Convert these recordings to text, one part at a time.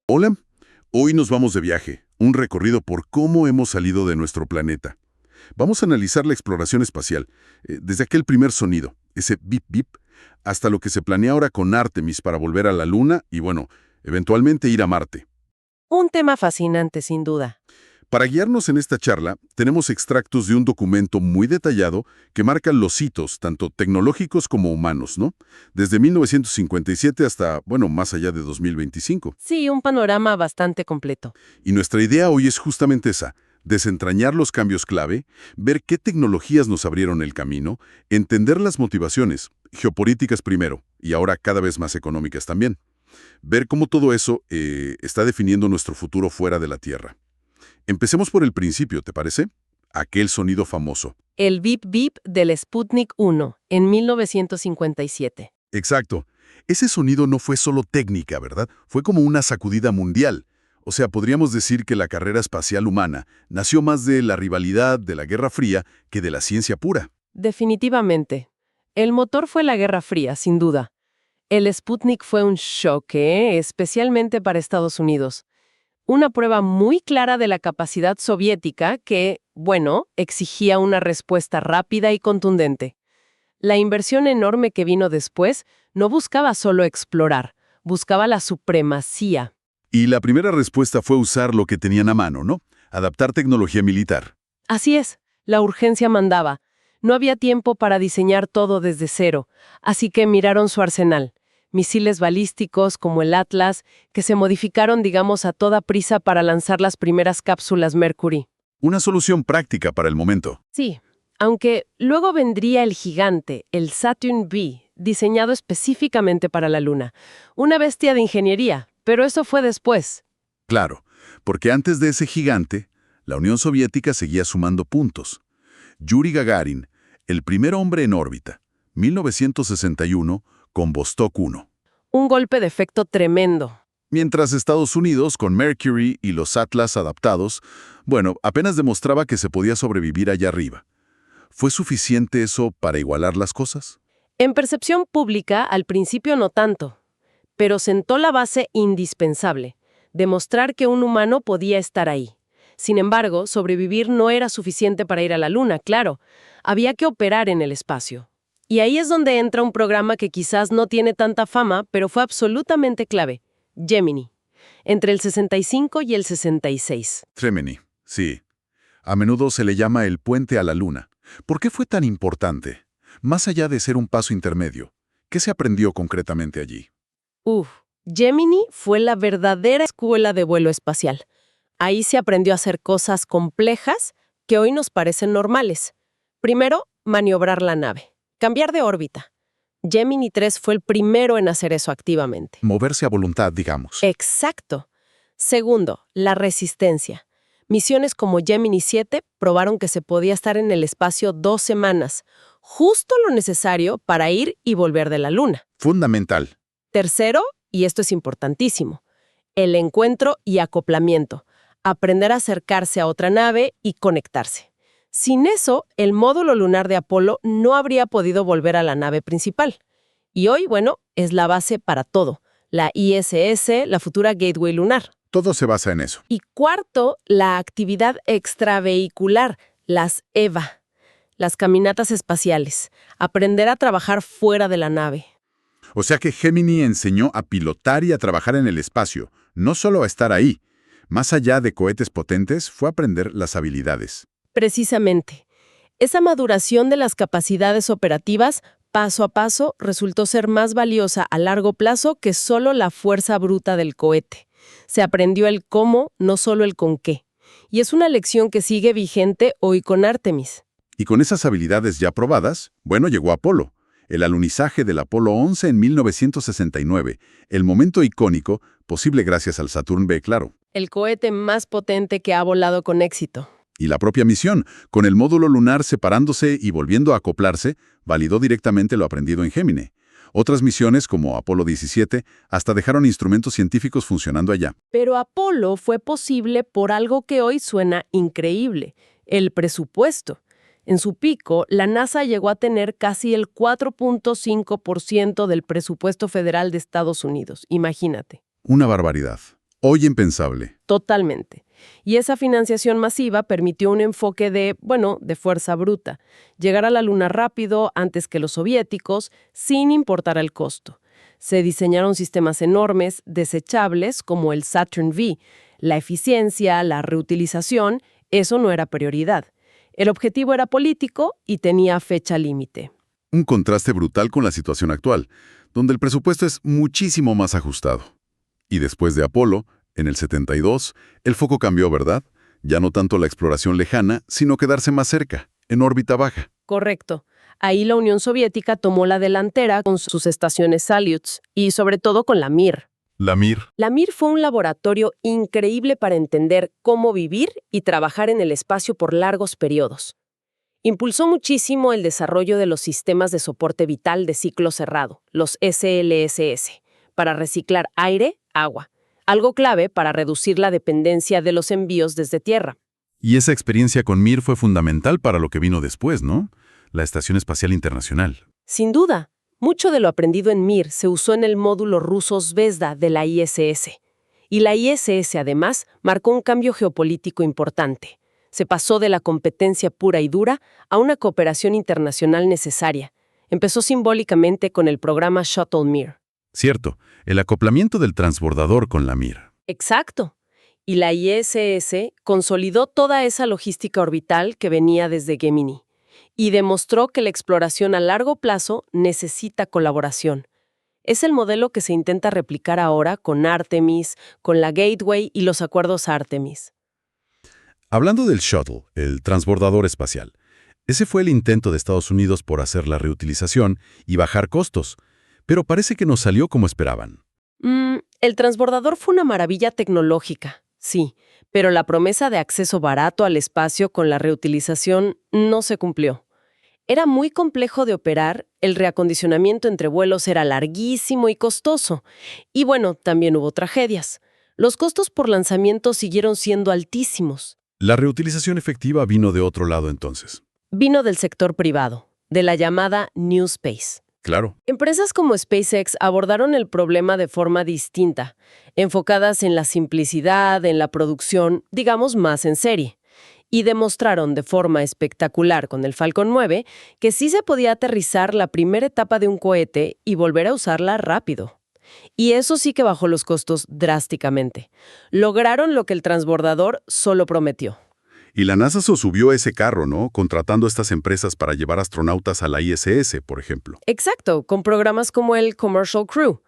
Hola, hoy nos vamos de viaje, un recorrido por cómo hemos salido de nuestro planeta. Vamos a analizar la exploración espacial, desde aquel primer sonido, ese bip bip, hasta lo que se planea ahora con Artemis para volver a la Luna y, bueno, eventualmente ir a Marte. Un tema fascinante, sin duda. Para guiarnos en esta charla, tenemos extractos de un documento muy detallado que marca los hitos, tanto tecnológicos como humanos, ¿no? Desde 1957 hasta, bueno, más allá de 2025. Sí, un panorama bastante completo. Y nuestra idea hoy es justamente esa, desentrañar los cambios clave, ver qué tecnologías nos abrieron el camino, entender las motivaciones, geopolíticas primero, y ahora cada vez más económicas también. Ver cómo todo eso está definiendo nuestro futuro fuera de la Tierra. Empecemos por el principio, ¿te parece? Aquel sonido famoso. El Bip Bip del Sputnik 1, en 1957. Exacto. Ese sonido no fue solo técnica, ¿verdad? Fue como una sacudida mundial. O sea, podríamos decir que la carrera espacial humana nació más de la rivalidad de la Guerra Fría que de la ciencia pura. Definitivamente. El motor fue la Guerra Fría, sin duda. El Sputnik fue un shock, especialmente para Estados Unidos. Una prueba muy clara de la capacidad soviética que, bueno, exigía una respuesta rápida y contundente. La inversión enorme que vino después no buscaba solo explorar, buscaba la supremacía. Y la primera respuesta fue usar lo que tenían a mano, ¿no? Adaptar tecnología militar. Así es, la urgencia mandaba. No había tiempo para diseñar todo desde cero, así que miraron su arsenal. Misiles balísticos como el Atlas, que se modificaron, digamos, a toda prisa para lanzar las primeras cápsulas Mercury. Una solución práctica para el momento. Sí, aunque luego vendría el gigante, el Saturn V, diseñado específicamente para la Luna. Una bestia de ingeniería, pero eso fue después. Claro, porque antes de ese gigante, la Unión Soviética seguía sumando puntos. Yuri Gagarin, el primer hombre en órbita, 1961, con Vostok 1. Un golpe de efecto tremendo. Mientras Estados Unidos, con Mercury y los Atlas adaptados, bueno, apenas demostraba que se podía sobrevivir allá arriba. ¿Fue suficiente eso para igualar las cosas? En percepción pública, al principio no tanto, pero sentó la base indispensable, demostrar que un humano podía estar ahí. Sin embargo, sobrevivir no era suficiente para ir a la Luna, claro. Había que operar en el espacio. Y ahí es donde entra un programa que quizás no tiene tanta fama, pero fue absolutamente clave: Gemini, entre el 65 y el 66. Gemini, sí. A menudo se le llama el puente a la Luna. ¿Por qué fue tan importante? Más allá de ser un paso intermedio, ¿qué se aprendió concretamente allí? Gemini fue la verdadera escuela de vuelo espacial. Ahí se aprendió a hacer cosas complejas que hoy nos parecen normales. Primero, maniobrar la nave, cambiar de órbita. Gemini 3 fue el primero en hacer eso activamente. Moverse a voluntad, digamos. Exacto. Segundo, la resistencia. Misiones como Gemini 7 probaron que se podía estar en el espacio 2 semanas, justo lo necesario para ir y volver de la Luna. Fundamental. Tercero, y esto es importantísimo, el encuentro y acoplamiento. Aprender a acercarse a otra nave y conectarse. Sin eso, el módulo lunar de Apolo no habría podido volver a la nave principal. Y hoy, bueno, es la base para todo. La ISS, la futura Gateway lunar. Todo se basa en eso. Y cuarto, la actividad extravehicular, las EVA, las caminatas espaciales. Aprender a trabajar fuera de la nave. O sea que Gemini enseñó a pilotar y a trabajar en el espacio, no solo a estar ahí. Más allá de cohetes potentes, fue aprender las habilidades. Precisamente. Esa maduración de las capacidades operativas, paso a paso, resultó ser más valiosa a largo plazo que solo la fuerza bruta del cohete. Se aprendió el cómo, no solo el con qué. Y es una lección que sigue vigente hoy con Artemis. Y con esas habilidades ya probadas, bueno, llegó Apolo. El alunizaje del Apolo 11 en 1969, el momento icónico, posible gracias al Saturn V, claro. El cohete más potente que ha volado con éxito. Y la propia misión, con el módulo lunar separándose y volviendo a acoplarse, validó directamente lo aprendido en Gemini. Otras misiones, como Apolo 17, hasta dejaron instrumentos científicos funcionando allá. Pero Apolo fue posible por algo que hoy suena increíble: el presupuesto. En su pico, la NASA llegó a tener casi el 4.5% del presupuesto federal de Estados Unidos. Imagínate. Una barbaridad. Hoy impensable. Totalmente. Y esa financiación masiva permitió un enfoque de fuerza bruta, llegar a la Luna rápido antes que los soviéticos, sin importar el costo. Se diseñaron sistemas enormes, desechables, como el Saturn V. La eficiencia, la reutilización, eso no era prioridad. El objetivo era político y tenía fecha límite. Un contraste brutal con la situación actual, donde el presupuesto es muchísimo más ajustado. Y después de Apolo, en el 72, el foco cambió, ¿verdad? Ya no tanto la exploración lejana, sino quedarse más cerca, en órbita baja. Correcto. Ahí la Unión Soviética tomó la delantera con sus estaciones Salyuts y sobre todo con la Mir. La Mir. La Mir fue un laboratorio increíble para entender cómo vivir y trabajar en el espacio por largos periodos. Impulsó muchísimo el desarrollo de los sistemas de soporte vital de ciclo cerrado, los SLSS, para reciclar aire, agua, algo clave para reducir la dependencia de los envíos desde tierra. Y esa experiencia con Mir fue fundamental para lo que vino después, ¿no? La Estación Espacial Internacional. Sin duda, mucho de lo aprendido en Mir se usó en el módulo ruso Zvezda de la ISS. Y la ISS, además, marcó un cambio geopolítico importante. Se pasó de la competencia pura y dura a una cooperación internacional necesaria. Empezó simbólicamente con el programa Shuttle Mir. Cierto, el acoplamiento del transbordador con la Mir. Exacto. Y la ISS consolidó toda esa logística orbital que venía desde Gemini y demostró que la exploración a largo plazo necesita colaboración. Es el modelo que se intenta replicar ahora con Artemis, con la Gateway y los acuerdos Artemis. Hablando del Shuttle, el transbordador espacial, ese fue el intento de Estados Unidos por hacer la reutilización y bajar costos, pero parece que no salió como esperaban. El transbordador fue una maravilla tecnológica, sí, pero la promesa de acceso barato al espacio con la reutilización no se cumplió. Era muy complejo de operar, el reacondicionamiento entre vuelos era larguísimo y costoso. Y bueno, también hubo tragedias. Los costos por lanzamiento siguieron siendo altísimos. La reutilización efectiva vino de otro lado entonces. Vino del sector privado, de la llamada New Space. Claro. Empresas como SpaceX abordaron el problema de forma distinta, enfocadas en la simplicidad, en la producción, digamos, más en serie. Y demostraron de forma espectacular con el Falcon 9 que sí se podía aterrizar la primera etapa de un cohete y volver a usarla rápido. Y eso sí que bajó los costos drásticamente. Lograron lo que el transbordador solo prometió. Y la NASA se subió a ese carro, ¿no? Contratando a estas empresas para llevar astronautas a la ISS, por ejemplo. Exacto, con programas como el Commercial Crew.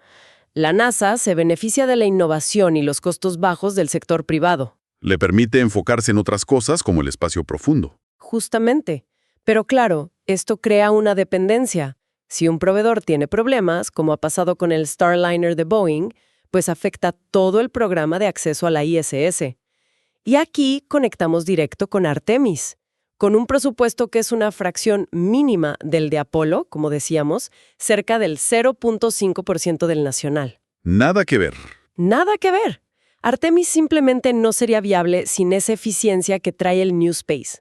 La NASA se beneficia de la innovación y los costos bajos del sector privado. Le permite enfocarse en otras cosas como el espacio profundo. Justamente. Pero claro, esto crea una dependencia. Si un proveedor tiene problemas, como ha pasado con el Starliner de Boeing, pues afecta todo el programa de acceso a la ISS. Y aquí conectamos directo con Artemis. Con un presupuesto que es una fracción mínima del de Apolo, como decíamos, cerca del 0.5% del nacional. Nada que ver. Nada que ver. Artemis simplemente no sería viable sin esa eficiencia que trae el New Space.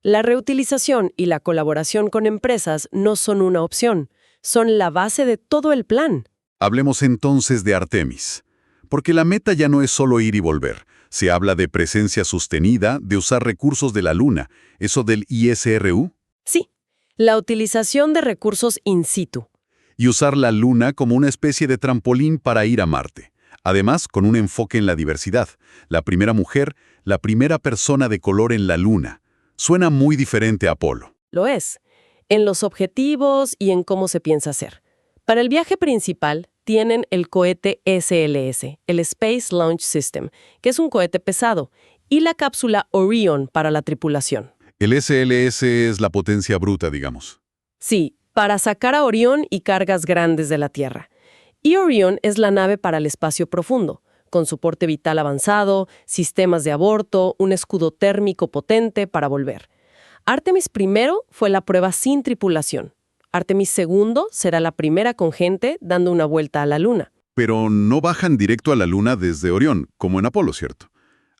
La reutilización y la colaboración con empresas no son una opción, son la base de todo el plan. Hablemos entonces de Artemis. Porque la meta ya no es solo ir y volver. Se habla de presencia sostenida, de usar recursos de la Luna. ¿Eso del ISRU? Sí, la utilización de recursos in situ. Y usar la Luna como una especie de trampolín para ir a Marte. Además, con un enfoque en la diversidad. La primera mujer, la primera persona de color en la Luna. Suena muy diferente a Apolo. Lo es, en los objetivos y en cómo se piensa hacer. Para el viaje principal, tienen el cohete SLS, el Space Launch System, que es un cohete pesado, y la cápsula Orion para la tripulación. El SLS es la potencia bruta, digamos. Sí, para sacar a Orión y cargas grandes de la Tierra. Y Orion es la nave para el espacio profundo, con soporte vital avanzado, sistemas de aborto, un escudo térmico potente para volver. Artemis I fue la prueba sin tripulación. Artemis II será la primera con gente dando una vuelta a la Luna. Pero no bajan directo a la Luna desde Orión, como en Apolo, ¿cierto?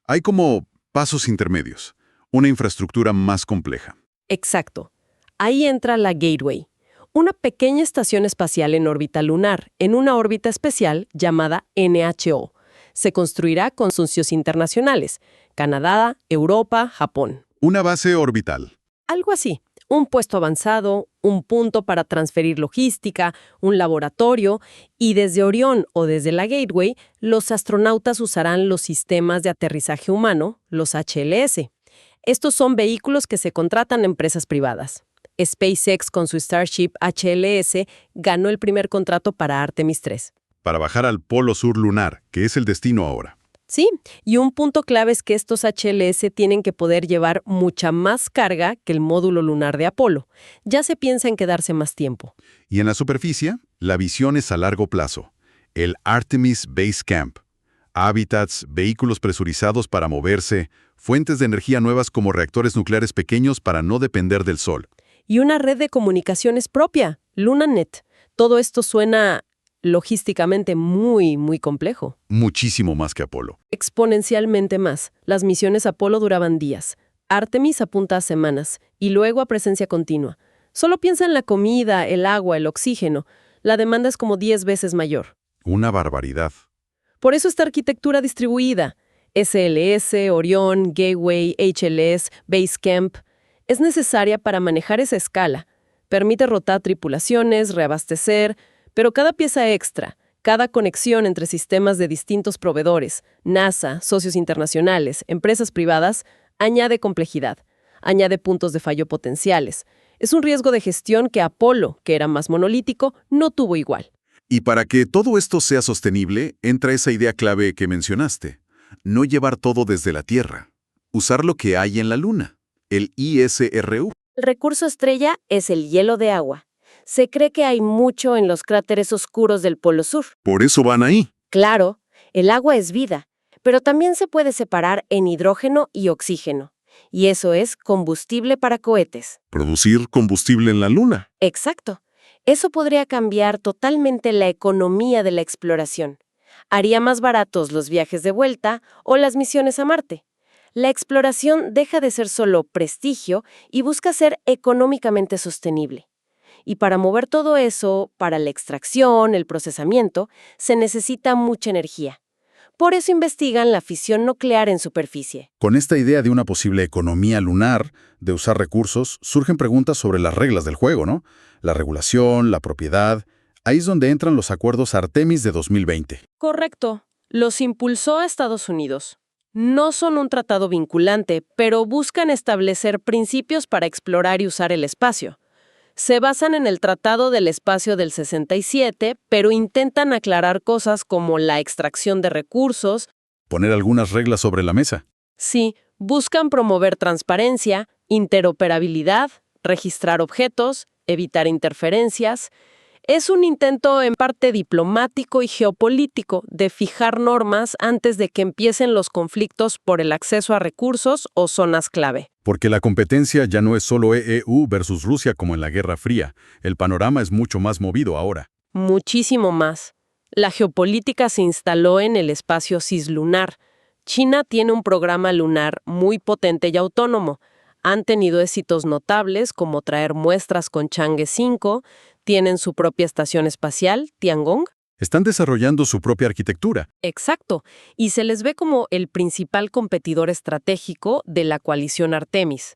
Hay como pasos intermedios, una infraestructura más compleja. Exacto. Ahí entra la Gateway, una pequeña estación espacial en órbita lunar, en una órbita especial llamada NHO. se construirá con socios internacionales: Canadá, Europa, Japón. Una base orbital. Algo así. Un puesto avanzado, un punto para transferir logística, un laboratorio, y desde Orión o desde la Gateway, los astronautas usarán los sistemas de aterrizaje humano, los HLS. Estos son vehículos que se contratan a empresas privadas. SpaceX, con su Starship HLS, ganó el primer contrato para Artemis 3. Para bajar al polo sur lunar, que es el destino ahora. Sí, y un punto clave es que estos HLS tienen que poder llevar mucha más carga que el módulo lunar de Apolo. Ya se piensa en quedarse más tiempo. Y en la superficie, la visión es a largo plazo. El Artemis Base Camp. Hábitats, vehículos presurizados para moverse, fuentes de energía nuevas como reactores nucleares pequeños para no depender del Sol. Y una red de comunicaciones propia, LunaNet. Todo esto suena logísticamente muy, muy complejo. Muchísimo más que Apolo. Exponencialmente más. Las misiones Apolo duraban días. Artemis apunta a semanas, y luego a presencia continua. Solo piensa en la comida, el agua, el oxígeno. La demanda es como 10 veces mayor. Una barbaridad. Por eso esta arquitectura distribuida, SLS, Orión, Gateway, HLS, Basecamp, es necesaria para manejar esa escala. Permite rotar tripulaciones, reabastecer, pero cada pieza extra, cada conexión entre sistemas de distintos proveedores, NASA, socios internacionales, empresas privadas, añade complejidad, añade puntos de fallo potenciales. Es un riesgo de gestión que Apolo, que era más monolítico, no tuvo igual. Y para que todo esto sea sostenible, entra esa idea clave que mencionaste. No llevar todo desde la Tierra. Usar lo que hay en la Luna, el ISRU. El recurso estrella es el hielo de agua. Se cree que hay mucho en los cráteres oscuros del Polo Sur. Por eso van ahí. Claro, el agua es vida, pero también se puede separar en hidrógeno y oxígeno. Y eso es combustible para cohetes. Producir combustible en la Luna. Exacto. Eso podría cambiar totalmente la economía de la exploración. Haría más baratos los viajes de vuelta o las misiones a Marte. La exploración deja de ser solo prestigio y busca ser económicamente sostenible. Y para mover todo eso, para la extracción, el procesamiento, se necesita mucha energía. Por eso investigan la fisión nuclear en superficie. Con esta idea de una posible economía lunar, de usar recursos, surgen preguntas sobre las reglas del juego, ¿no? La regulación, la propiedad. Ahí es donde entran los acuerdos Artemis de 2020. Correcto. Los impulsó a Estados Unidos. No son un tratado vinculante, pero buscan establecer principios para explorar y usar el espacio. Se basan en el Tratado del Espacio del 67, pero intentan aclarar cosas como la extracción de recursos. Poner algunas reglas sobre la mesa. Sí, buscan promover transparencia, interoperabilidad, registrar objetos, evitar interferencias. Es un intento en parte diplomático y geopolítico de fijar normas antes de que empiecen los conflictos por el acceso a recursos o zonas clave. Porque la competencia ya no es solo EU versus Rusia como en la Guerra Fría. El panorama es mucho más movido ahora. Muchísimo más. La geopolítica se instaló en el espacio cislunar. China tiene un programa lunar muy potente y autónomo. Han tenido éxitos notables como traer muestras con Chang'e 5, tienen su propia estación espacial, Tiangong. Están desarrollando su propia arquitectura. Exacto, y se les ve como el principal competidor estratégico de la coalición Artemis.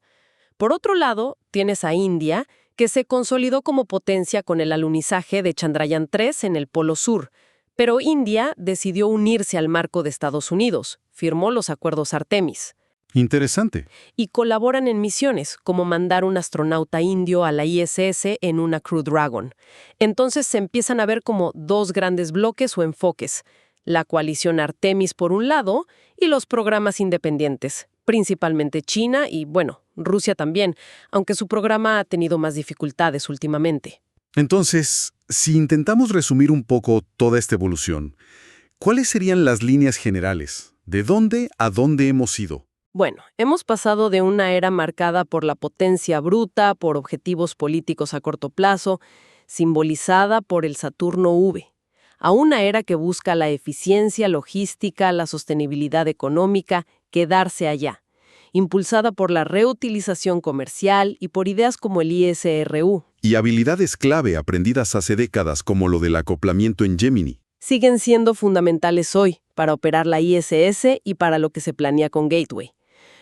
Por otro lado, tienes a India, que se consolidó como potencia con el alunizaje de Chandrayaan 3 en el Polo Sur. Pero India decidió unirse al marco de Estados Unidos, firmó los acuerdos Artemis. Interesante. Y colaboran en misiones, como mandar un astronauta indio a la ISS en una Crew Dragon. Entonces se empiezan a ver como dos grandes bloques o enfoques: la coalición Artemis por un lado y los programas independientes, principalmente China y, bueno, Rusia también, aunque su programa ha tenido más dificultades últimamente. Entonces, si intentamos resumir un poco toda esta evolución, ¿cuáles serían las líneas generales? ¿De dónde a dónde hemos ido? Bueno, hemos pasado de una era marcada por la potencia bruta, por objetivos políticos a corto plazo, simbolizada por el Saturno V, a una era que busca la eficiencia logística, la sostenibilidad económica, quedarse allá, impulsada por la reutilización comercial y por ideas como el ISRU. Y habilidades clave aprendidas hace décadas como lo del acoplamiento en Gemini. Siguen siendo fundamentales hoy para operar la ISS y para lo que se planea con Gateway.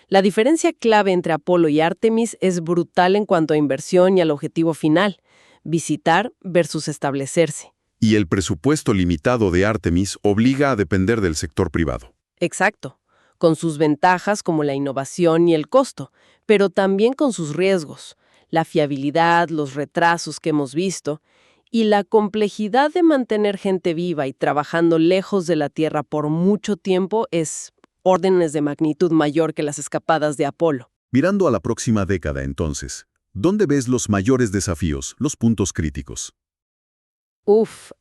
La diferencia clave entre Apolo y Artemis es brutal en cuanto a inversión y al objetivo final, visitar versus establecerse. Y el presupuesto limitado de Artemis obliga a depender del sector privado. Exacto, con sus ventajas como la innovación y el costo, pero también con sus riesgos, la fiabilidad, los retrasos que hemos visto, y la complejidad de mantener gente viva y trabajando lejos de la Tierra por mucho tiempo es órdenes de magnitud mayor que las escapadas de Apolo. Mirando a la próxima década, entonces, ¿dónde ves los mayores desafíos, los puntos críticos?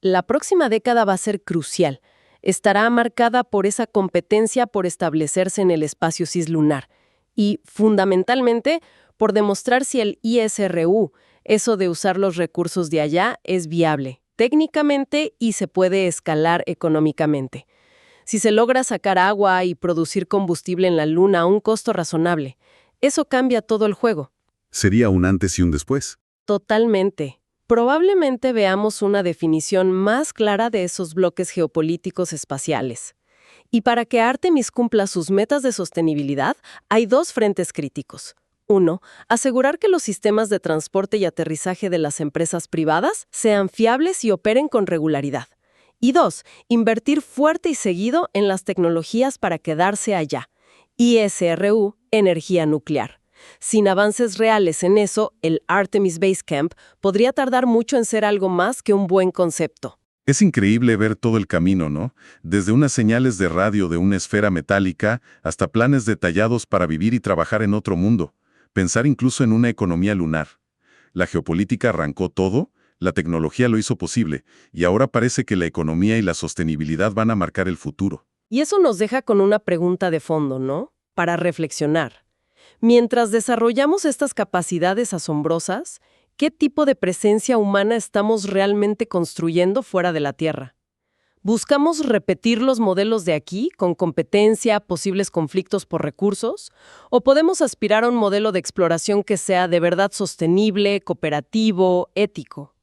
La próxima década va a ser crucial. Estará marcada por esa competencia por establecerse en el espacio cislunar y, fundamentalmente, por demostrar si el ISRU, eso de usar los recursos de allá, es viable técnicamente y se puede escalar económicamente. Si se logra sacar agua y producir combustible en la Luna a un costo razonable, eso cambia todo el juego. Sería un antes y un después. Totalmente. Probablemente veamos una definición más clara de esos bloques geopolíticos espaciales. Y para que Artemis cumpla sus metas de sostenibilidad, hay dos frentes críticos. 1. Asegurar que los sistemas de transporte y aterrizaje de las empresas privadas sean fiables y operen con regularidad. Y 2. Invertir fuerte y seguido en las tecnologías para quedarse allá. ISRU, energía nuclear. Sin avances reales en eso, el Artemis Base Camp podría tardar mucho en ser algo más que un buen concepto. Es increíble ver todo el camino, ¿no? Desde unas señales de radio de una esfera metálica hasta planes detallados para vivir y trabajar en otro mundo. Pensar incluso en una economía lunar. La geopolítica arrancó todo, la tecnología lo hizo posible, y ahora parece que la economía y la sostenibilidad van a marcar el futuro. Y eso nos deja con una pregunta de fondo, ¿no? Para reflexionar. Mientras desarrollamos estas capacidades asombrosas, ¿qué tipo de presencia humana estamos realmente construyendo fuera de la Tierra? ¿Buscamos repetir los modelos de aquí, con competencia, posibles conflictos por recursos? ¿O podemos aspirar a un modelo de exploración que sea de verdad sostenible, cooperativo, ético?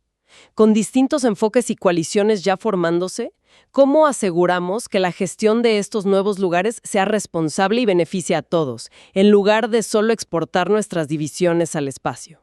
Con distintos enfoques y coaliciones ya formándose, ¿cómo aseguramos que la gestión de estos nuevos lugares sea responsable y beneficie a todos, en lugar de solo exportar nuestras divisiones al espacio?